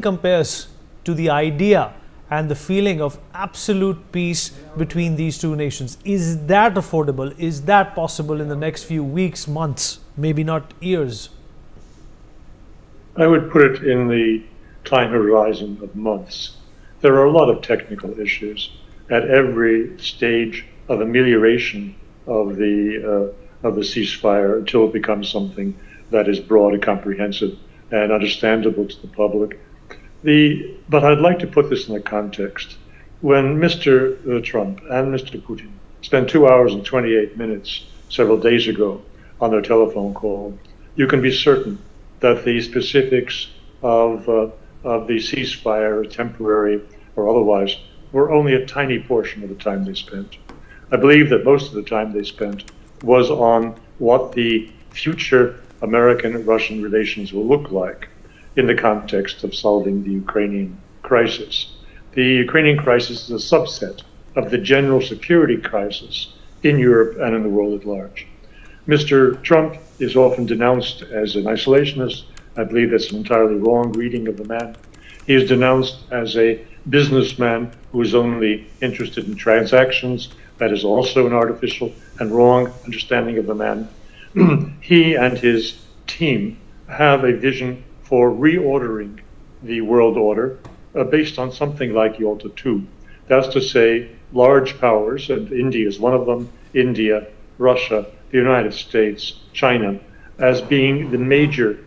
compares to the idea and the feeling of absolute peace between these two nations. Is that affordable? Is that possible in the next few weeks, months, maybe not years? I would put it in the time horizon of months. There are a lot of technical issues at every stage of amelioration of the ceasefire until it becomes something that is broad and comprehensive and understandable to the public. But I'd like to put this in a context. When Mr. Trump and Mr. Putin spent 2 hours and 28 minutes several days ago on their telephone call, you can be certain that the specifics of the ceasefire, temporary or otherwise, were only a tiny portion of the time they spent. I believe that most of the time they spent was on what the future American-Russian relations will look like in the context of solving the Ukrainian crisis. The Ukrainian crisis is a subset of the general security crisis in Europe and in the world at large. Mr. Trump is often denounced as an isolationist. I believe that's an entirely wrong reading of the man. He is denounced as a businessman who is only interested in transactions. That is also an artificial and wrong understanding of the man. He and his team have a vision for reordering the world order based on something like Yalta II. That's to say, large powers, and India is one of them, India, Russia, the United States, China, as being the major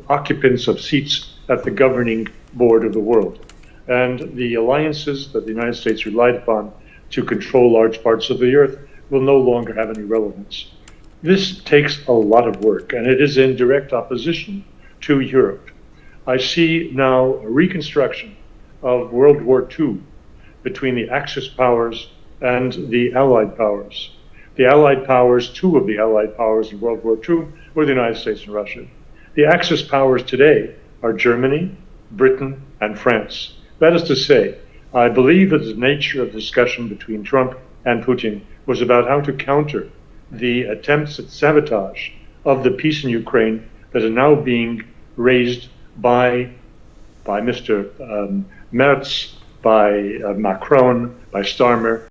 occupants of seats at the governing board of the world. And the alliances that the United States relied upon to control large parts of the earth will no longer have any relevance. This takes a lot of work, and it is in direct opposition to Europe. I see now a reconstruction of World War II between the Axis powers and the Allied powers. The Allied powers, two of the Allied powers in World War II, were the United States and Russia. The Axis powers today are Germany, Britain, and France. That is to say, I believe that the nature of the discussion between Trump and Putin was about how to counter the attempts at sabotage of the peace in Ukraine that are now being raised by Mr. Merz, by Macron, by Starmer,